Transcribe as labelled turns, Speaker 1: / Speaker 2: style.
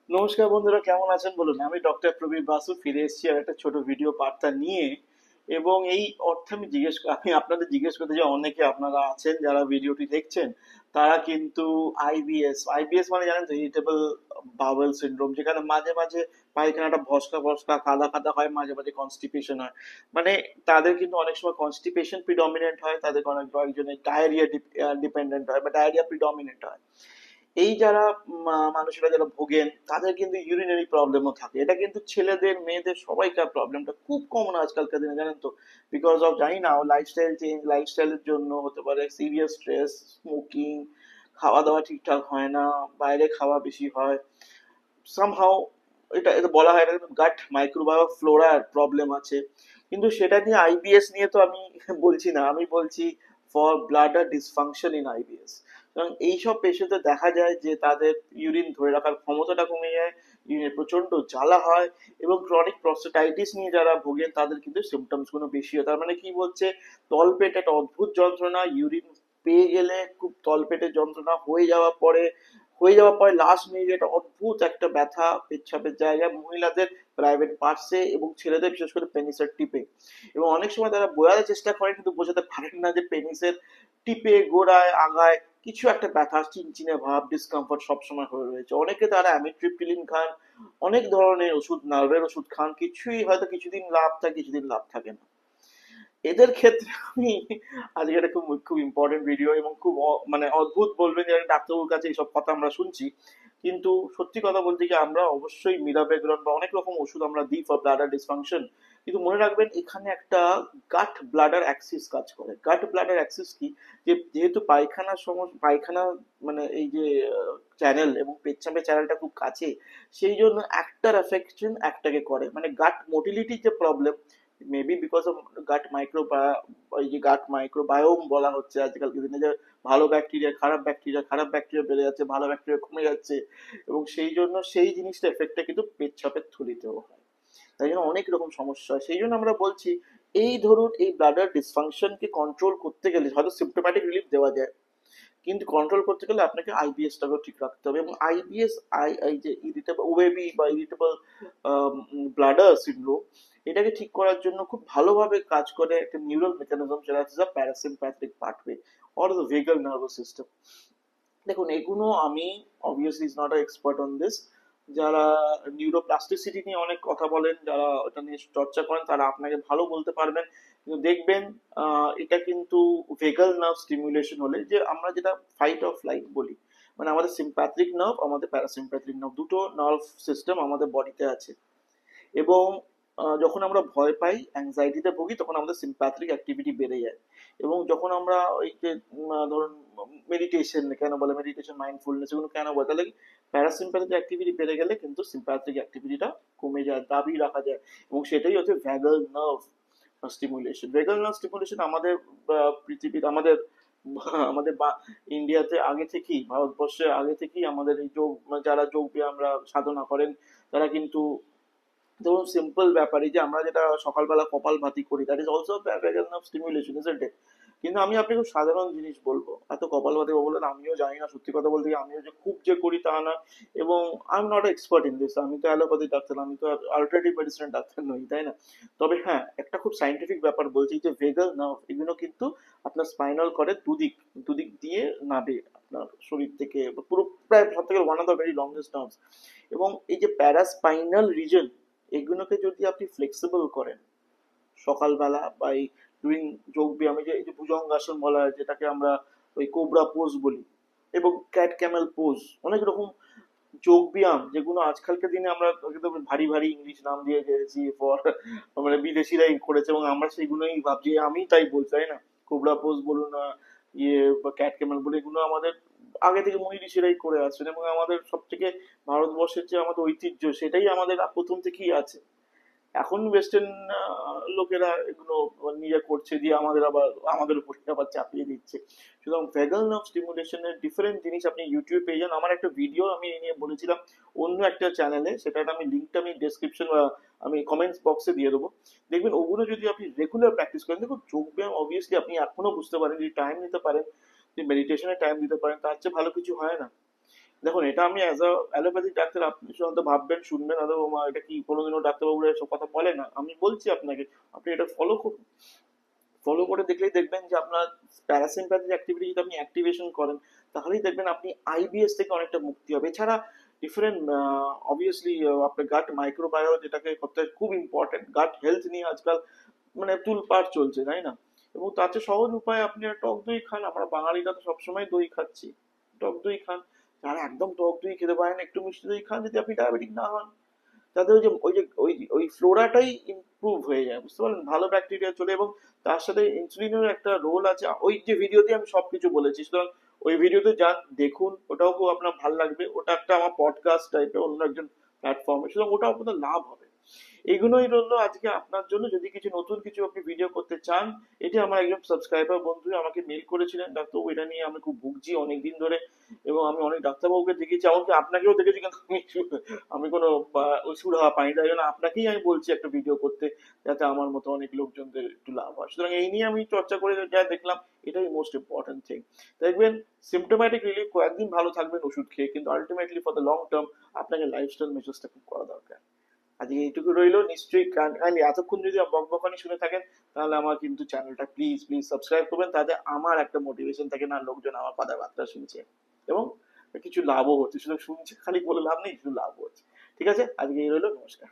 Speaker 1: নমস্কার বন্ধুরা, কেমন আছেন বলুন। আমি ডক্টর প্রবীর বাসু ফিরে এসেছি আর একটা ছোট ভিডিও বার্তা নিয়ে। এবং এই অর্থে আমি আপনাদের জিজ্ঞেস করতে যে অনেকে আপনারা আছেন যারা ভিডিওটি দেখছেন, তারা কিন্তু আইবিএস আইবিএস মানে জানেন তো, ইরিটেবল বাওয়েল সিনড্রোম, যেখানে মাঝে মাঝে পায়খানাটা ভসকা ভসকা কাদা কাদা হয়, মাঝে মাঝে কনস্টিপেশন হয়। মানে তাদের কিন্তু অনেক সময় কনস্টিপেশন প্রিডমিনেন্ট হয়, তাদের অনেক কয়েকজনের ডায়রিয়া ডিপেন্ডেন্ট হয় বা ডায়রিয়া প্রিডমিনেন্ট হয়। এই যারা মানুষেরা যারা ভোগেন তাদের কিন্তু ইউরিনারি প্রবলেমও থাকে। এটা কিন্তু ছেলেদের মেয়েদের সবাইকার প্রবলেমটা খুব কমন আজকালকার দিনে, জানেন তো। বিকজ অফ জানি না, লাইফস্টাইল চেঞ্জ, লাইফস্টাইলের জন্য হতে পারে, সিরিয়াস স্ট্রেস, স্মোকিং, খাওয়া দাওয়া ঠিকঠাক হয় না, বাইরে খাওয়া বেশি হয়, সামহাও এটা এটা বলা হয় গাট মাইক্রোবায়ো ফ্লোরার প্রবলেম আছে। কিন্তু সেটা নিয়ে আইবিএস নিয়ে তো আমি বলছি না, আমি বলছি for bladder dysfunction in IBS. কারণ এইসব পেশেন্টদের দেখা যায় যে তাদের ইউরিন ধরে রাখার ক্ষমতাটা কমে যায়, ইউরিনে প্রচন্ড জ্বালা হয়, এবং ক্রনিক প্রস্টেটাইটিস নিয়ে যারা ভোগেন তাদের কিন্তু সিমটমস গুলো বেশি হয়। তার মানে কি বলছে, তলপেটে একটা অদ্ভুত যন্ত্রণা, ইউরিন পেয়ে গেলে খুব তলপেটের যন্ত্রণা, হয়ে যাওয়ার পরে লাস্ট মিনিটে একটা অদ্ভুত একটা ব্যথা পেচ্ছাপের জায়গায়, মহিলাদের প্রাইভেট পার্টসে এবং ছেলেদের বিশেষ করে পেনিসের টিপে। এবং অনেক সময় তারা বোঝাতে চেষ্টা করেন কিন্তু বোঝাতে পারেন না যে পেনিসের টিপে, গোড়ায়, আগায় কিছু একটা ব্যথা, চিনচিনে ভাব, ডিসকমফর্ট সবসময় হয়ে রয়েছে। অনেকে তারা অ্যামিট্রিপ্টিলিন খান, অনেক ধরনের ওষুধ, নার্ভের ওষুধ খান, কিছুই হয়তো কিছুদিন লাভ থাকে, কিছুদিন লাভ থাকে না। এদের ক্ষেত্রে আমি আজকে একটা খুব খুব ইম্পর্টেন্ট ভিডিও, এবং খুব মানে অদ্ভুত বলবেন যে ডাক্তারবাবুর কাছে এইসব কথা আমরা শুনছি, কিন্তু সত্যি কথা বলতে কি, আমরা অবশ্যই মিরাবেগ্রন বা অনেক রকম ওষুধ আমরা দিই ফর ব্লাডার ডিসফাংশন। কিন্তু মনে রাখবেন, এখানে একটা গাট ব্লাডার অ্যাক্সিস কাজ করে। গাট ব্লাডার অ্যাক্সিস কি, যে যেহেতু পায়খানার সমস্যা, পায়খানা মানে এই যে চ্যানেল এবং পেচ্ছাপের চ্যানেলটা খুব কাছে, সেই জন্য একটার অ্যাফেকশন একটাকে করে। মানে গাট মোটিলিটির যে problem, maybe because of gut micro, ওই যে গাট মাইক্রোবায়োম বলা হচ্ছে আজকালকার দিনে, যে ভালো ব্যাকটেরিয়া, খারাপ ব্যাকটেরিয়া বেড়ে যাচ্ছে, ভালো ব্যাকটেরিয়া কমে যাচ্ছে, এবং সেই জন্য সেই জিনিসটা এফেক্টটা কিন্তু পেচ্ছাপের থলিতেও হয়। তাই জন্য অনেক রকম সমস্যা হয়। সেই জন্য আমরা বলছি, এই ধরুন এই ব্লাডার ডিসফাংশনকে কন্ট্রোল করতে গেলে হয়তো সিম্পটোম্যাটিক রিলিফ দেওয়া যায়, কিন্তু কন্ট্রোল করতে গেলে আপনাকে আইবিএসটাকেও ঠিক রাখতে হবে। এবং আইবিএস, এই যে ইরিটেবল ওএবি বা ইরিটেবল ব্লাডার সিন্ড্রোম, এটাকে ঠিক করার জন্য খুব ভালোভাবে কাজ করে একটা নিউরাল মেকানিজম, যেটা হচ্ছে the parasympathetic pathway or the vagal nervous system. দেখুন, এগুলো আমি obviously is not a expert on this. যারা নিউরোপ্লাস্টিসিটি নিয়ে অনেক কথা বলেন, যারা ওটা নিয়ে চর্চা করেন, তারা আপনাকে ভালো বলতে পারবেন। কিন্তু দেখবেন, এটা কিন্তু ভেগাল নার্ভ স্টিমুলেশন হলে, যে আমরা যেটা ফাইট অফ ফ্লাইট বলি, মানে আমাদের সিম্প্যাথিক নার্ভ, আমাদের প্যারাসিম্প্যাথিক নার্ভ, দুটো নার্ভ সিস্টেম আমাদের বডিতে আছে। এবং যখন আমরা ভয় পাই, অ্যাংজাইটিতে ভুগি, তখন আমাদের সিম্প্যাথিক অ্যাক্টিভিটি বেড়ে যায়। এবং যখন আমরা ওই যে ধরুন মেডিটেশন কেন বলে, মেডিটেশন, মাইন্ডফুলনেস, এগুলো কেন বলে, তাহলে প্যারাসিম্প্যাথিক অ্যাক্টিভিটি বেড়ে গেলে কিন্তু সিম্প্যাথিক অ্যাক্টিভিটিটা কমে যায়, দাবি রাখা যায়। এবং সেটাই হচ্ছে ভ্যাগাল নার্ভ স্টিমুলেশন। ভ্যাগাল নার্ভ স্টিমুলেশন আমাদের পৃথিবীর, আমাদের ইন্ডিয়াতে আগে থেকেই, ভারতবর্ষে আগে থেকেই আমাদের এই যোগ, যারা যোগ ব্যায়ামরা সাধনা করেন, তারা কিন্তু, ধরুন সিম্পল ব্যাপার, এই যে আমরা যেটা সকালবেলা কপালভাতি করি, that is also vagal nerve stimulation, isn't it? কিন্তু আমি আপনাকে খুব সাধারণ জিনিস বলবো, এত কপালভাতি বললেন, আমিও জানি না, সত্যি কথা বলতে কি, আমিও যে খুব যে করি তা না। এবং I am not expert in this, আমি তো অ্যালোপ্যাথি ডাক্তার, আমি তো অল্টারনেটিভ মেডিসিনের ডাক্তার নই, তাই না? তবে হ্যাঁ, একটা খুব সাইন্টিফিক ব্যাপার বলছি, যে ভেগাল নার্ভ এগুলো কিন্তু আপনার স্পাইনাল কর্ডের দুদিক দুদিক দিয়ে নাবে আপনার শরীর থেকে, পুরো প্রায় সব থেকে one of the very longest nerves. এবং এই যে প্যারাস্পাইনাল রিজন, এগুলোকে যদি আপনি ফ্লেক্সিবল করেন সকালবেলা, বা এই ডুইং যোগ ব্যায়ামে, যে এই যে ভুজঙ্গাসন বলা হয়, যেটাকে আমরা ওই কোবরা পোজ বলি, এবং ক্যাট ক্যামেল পোজ, অনেক রকম যোগ ব্যায়াম, যেগুলো আজকালকার দিনে আমরা একদম ভারী ভারী ইংলিশ নাম দিয়ে গেছি ফর, মানে বিদেশিরাই করেছে, এবং আমরা সেইগুলোই ভাবছি, আমি তাই বলছি, তাই না? কোবরা পোজ বলুন, ইয়ে বা ক্যাট ক্যামেল বলে, এগুলো আমাদের আগে থেকে মুনি ঋষিরাই করে আসছেন, এবং আমাদের সব থেকে ভারতবর্ষের যে আমাদের ঐতিহ্য, সেটাই আমাদের প্রথম থেকেই আছে। এখন ওয়েস্টার্ন লোকেরা এগুলো নিজে করছে, দিয়ে আমাদের উপর আবার চাপিয়ে দিচ্ছে। সুতরাং ভেগাল নার্ভ স্টিমুলেশনের ডিফারেন্ট জিনিস আপনি ইউটিউবে পেয়ে যান। আমার একটা ভিডিও আমি এই নিয়ে বলেছিলাম অন্য একটা চ্যানেলে, সেটার আমি লিঙ্কটা আমি ডেসক্রিপশন বা আমি কমেন্টস বক্সে দিয়ে দেবো। দেখবেন ওগুলো যদি আপনি রেগুলার প্র্যাকটিস করেন, দেখুন যোগ ব্যায়াম অবভিয়াসলি আপনি এখনো বুঝতে পারেন, যদি টাইম নিতে পারেন, যদি মেডিটেশনে টাইম দিতে পারেন, তার চেয়ে ভালো কিছু হয় না। দেখুন, এটা আমি অ্যাজ আ অ্যালোপ্যাথিক ডাক্তার, আপনি সাধারণত ভাববেন, শুনবেন, আদৌ এটা কি কোনোদিনও ডাক্তারবাবুরা এসব কথা বলে না। আমি বলছি আপনাকে, আপনি এটা ফলো করুন। ফলো করে দেখলেই দেখবেন যে আপনার প্যারাসিম্প্যাথিক অ্যাক্টিভিটি যদি আপনি অ্যাক্টিভেশন করেন, তাহলেই দেখবেন আপনি আইবিএস থেকে অনেকটা মুক্তি হবে। এছাড়া ডিফারেন্ট অবভিয়াসলি আপনার গাট মাইক্রোবায়ো, যেটাকে করতে খুব ইম্পর্টেন্ট, গাট হেলথ নিয়ে আজকাল মানে তুলপাড় চলছে, তাই না? এবং তার চেয়ে সহজ উপায়, আপনি একটা টক দই খান। আমরা বাঙালিরা তো সবসময় দই খাচ্ছি, টক দই খান। যারা একদম টক দই খেতে পারেন, একটু মিষ্টি দই খান, যদি আপনি ডায়াবেটিক না হন। তাতে ওই ফ্লোরাটাই ইমপ্রুভ হয়ে যায়, বুঝতে পারলেন, ভালো ব্যাকটেরিয়া চলে। এবং তার সাথে ইনসুলিনের একটা রোল আছে। ওই যে ভিডিওতে আমি সবকিছু বলেছি, সুতরাং ওই ভিডিওতে যান, দেখুন, ওটাও খুব আপনার ভালো লাগবে। ওটা একটা আমার পডকাস্ট টাইপের, অন্য একজন প্ল্যাটফর্মে, সুতরাং ওটাও আপনার লাভ হবে। এগুলোই রইলো আজকে আপনার জন্য। যদি কিছু নতুন কিছু আপনি ভিডিও করতে চান, এটা আমার একজন সাবস্ক্রাইবার বন্ধু আমাকে মেল করেছিলেন, ডাক্তারবাবু এটা নিয়ে আমি খুব ভুগছি অনেকদিন ধরে, এবং আমি অনেক ডাক্তারবাবুকে দেখেছি, এমনকি আপনাকেও দেখেছি, কিন্তু আমি কোনো সুরাহা পাইনি। তাই জন্য আপনাকেই আমি বলছি একটা ভিডিও করতে, যাতে আমার মতো অনেক লোকজনদের একটু লাভ হয়। সুতরাং এই নিয়ে আমি চর্চা করে যা দেখলাম, এটাই মোস্ট ইম্পর্টেন্ট থিং। দেখবেন, সিমটোম্যাটিক রিলিফ কয়েকদিন ভালো থাকবেন ওষুধ খেয়ে, কিন্তু ultimately for the long term আপনাকে লাইফস্টাইল মেজার্সটা খুব করা দরকার। আজকে এইটুকু রইলো। নিশ্চয়ই কাইন্ডলি এতক্ষণ যদি বকবকানি শুনে থাকেন, তাহলে আমার কিন্তু চ্যানেলটা প্লিজ প্লিজ সাবস্ক্রাইব করবেন, তাতে আমার একটা মোটিভেশন থাকে, না লোকজন আমার কথাবার্তা শুনছে এবং কিছু লাভও হচ্ছে। শুধু শুনছে খালি বলে লাভ নেই, কিছু লাভও হচ্ছে। ঠিক আছে, আজকে এই রইলো, নমস্কার।